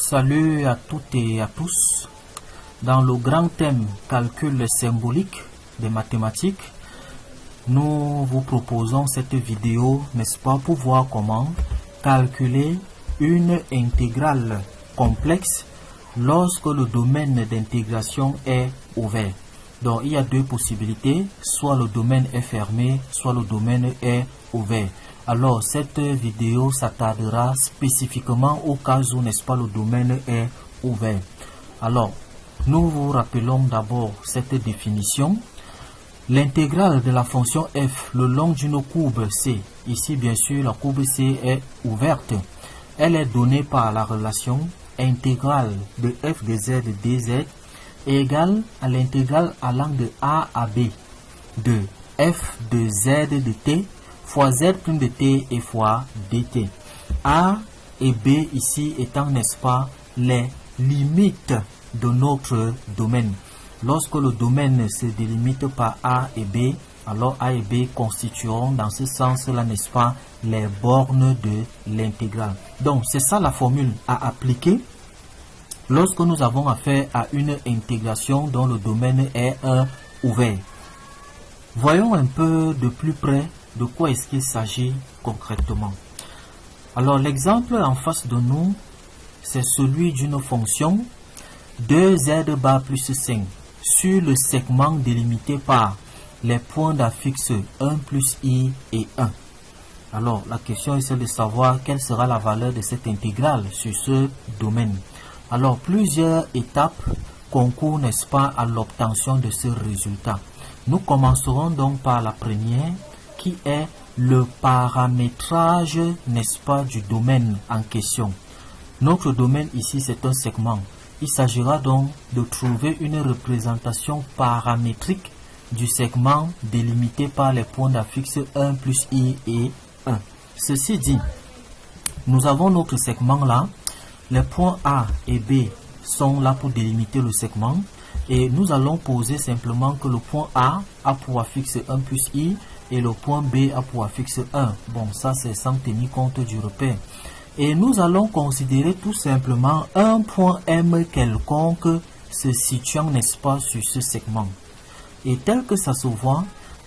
Salut à toutes et à tous. Dans le grand thème calcul symbolique des mathématiques, nous vous proposons cette vidéo, n'est-ce pas, pour voir comment calculer une intégrale complexe lorsque le domaine d'intégration est ouvert. Donc il y a deux possibilités, soit le domaine est fermé, soit le domaine est ouvert. Alors cette vidéo s'attardera spécifiquement au cas où, n'est-ce pas, le domaine est ouvert. Alors nous vous rappelons d'abord cette définition. L'intégrale de la fonction f le long d'une courbe C, ici bien sûr la courbe C est ouverte, elle est donnée par la relation intégrale de f de z dz est égale à l'intégrale allant de a à b de f de z de t fois z prime de t et fois dt. A et b ici étant, n'est-ce pas, les limites de notre domaine. Lorsque le domaine ne se délimite par A et B, alors A et B constitueront dans ce sens-là, n'est-ce pas, les bornes de l'intégrale. Donc, c'est ça la formule à appliquer lorsque nous avons affaire à une intégration dont le domaine est ouvert. Voyons un peu de plus près de quoi est-ce qu'il s'agit concrètement. Alors, l'exemple en face de nous, c'est celui d'une fonction 2z bar plus 5 sur le segment délimité par les points d'affixe 1 plus i et 1. Alors, la question est celle de savoir quelle sera la valeur de cette intégrale sur ce domaine. Alors, plusieurs étapes concourent, n'est-ce pas, à l'obtention de ce résultat. Nous commencerons donc par la première, qui est le paramétrage, n'est-ce pas, du domaine en question. Notre domaine ici, c'est un segment. Il s'agira donc de trouver une représentation paramétrique du segment délimité par les points d'affixe 1 plus i et 1. Ceci dit, nous avons notre segment là. Les points A et B sont là pour délimiter le segment. Et nous allons poser simplement que le point A a pour affixe 1 plus i et le point B a pour affixe 1. Bon, ça c'est sans tenir compte du repère. Et nous allons considérer tout simplement un point M quelconque se situant, n'est-ce pas, sur ce segment. Et tel que ça se voit,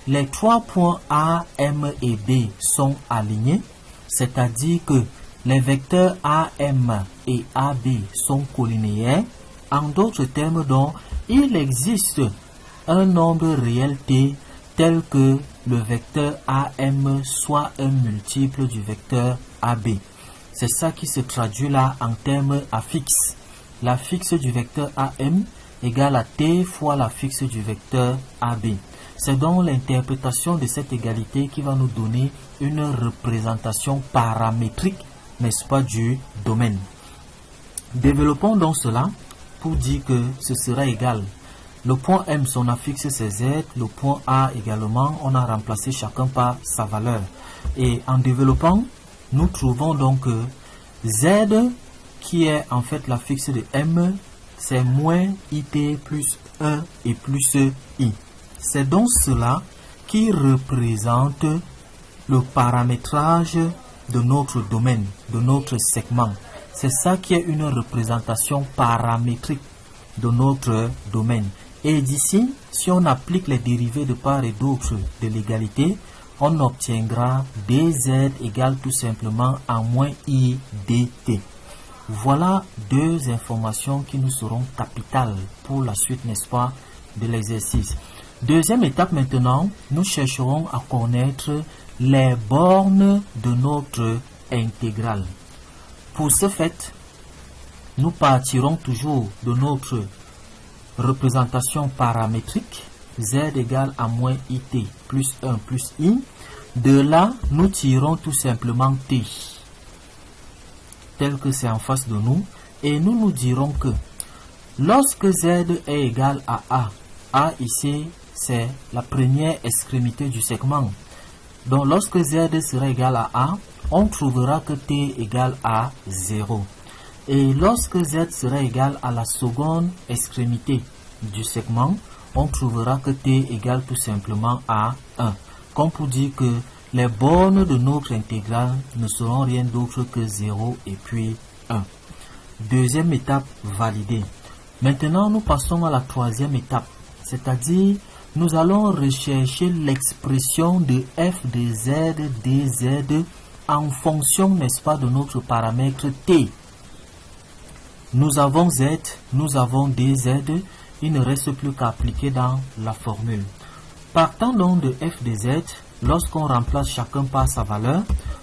les trois points A, M et B sont alignés, c'est-à-dire que les vecteurs AM et AB sont collinéaires. En d'autres termes, donc, il existe un nombre réel T tel que le vecteur AM soit un multiple du vecteur AB. C'est ça qui se traduit là en termes affixes. L'affixe du vecteur AM égale à T fois l'affixe du vecteur AB. C'est donc l'interprétation de cette égalité qui va nous donner une représentation paramétrique, n'est-ce pas, du domaine. Développons donc cela pour dire que ce sera égal. Le point M, son affixe c'est Z, le point A également, on a remplacé chacun par sa valeur. Et en développant, nous trouvons donc que Z, qui est en fait l'affixe de M, c'est moins IT plus 1 et plus I. C'est donc cela qui représente le paramétrage de notre domaine, de notre segment. C'est ça qui est une représentation paramétrique de notre domaine. Et d'ici, si on applique les dérivés de part et d'autre de l'égalité, on obtiendra dz égale tout simplement à moins i dt. Voilà deux informations qui nous seront capitales pour la suite, n'est-ce pas, de l'exercice. Deuxième étape maintenant, nous chercherons à connaître les bornes de notre intégrale. Pour ce fait, nous partirons toujours de notre représentation paramétrique, z égale à moins it plus 1 plus i. De là, nous tirons tout simplement t, tel que c'est en face de nous, et nous nous dirons que lorsque z est égal à a ici, c'est la première extrémité du segment. Donc, lorsque z sera égal à a, on trouvera que t égale à 0. Et lorsque z sera égal à la seconde extrémité du segment, on trouvera que t égale tout simplement à 1. Comme pour dire que les bornes de notre intégrale ne seront rien d'autre que 0 et puis 1. Deuxième étape validée. Maintenant, nous passons à la troisième étape, c'est-à-dire nous allons rechercher l'expression de f de z dz en fonction, n'est-ce pas, de notre paramètre t. Nous avons z, nous avons dz, il ne reste plus qu'à appliquer dans la formule. Partant donc de f de z, lorsqu'on remplace chacun par sa valeur,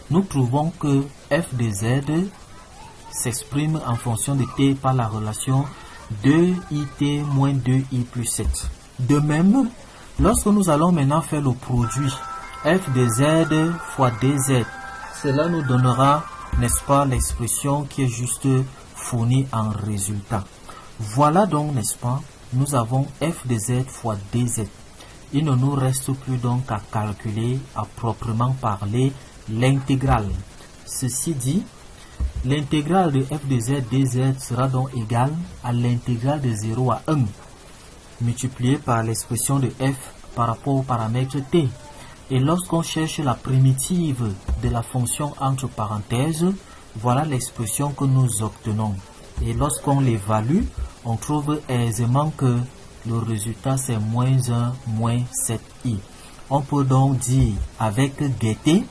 nous trouvons que f de z s'exprime en fonction de t par la relation 2it moins 2i plus 7. De même, lorsque nous allons maintenant faire le produit f de z fois dz, cela nous donnera, n'est-ce pas, l'expression qui est juste fournie en résultat. Voilà donc, n'est-ce pas, nous avons f de z fois dz. Il ne nous reste plus donc à calculer à proprement parler l'intégrale. Ceci dit, l'intégrale de f de z dz sera donc égale à l'intégrale de 0 à 1 multiplié par l'expression de f par rapport au paramètre t. Et lorsqu'on cherche la primitive de la fonction entre parenthèses, voilà l'expression que nous obtenons. Et lorsqu'on l'évalue, on trouve aisément que le résultat c'est moins 1 moins 7i. On peut donc dire avec gaieté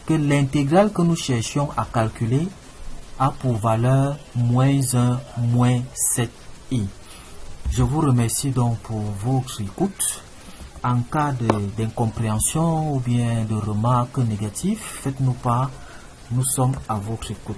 que l'intégrale que nous cherchions à calculer a pour valeur moins 1 moins 7i. Je vous remercie donc pour votre écoute. En cas d'incompréhension ou bien de remarques négatives, faites-nous part. Nous sommes à votre écoute.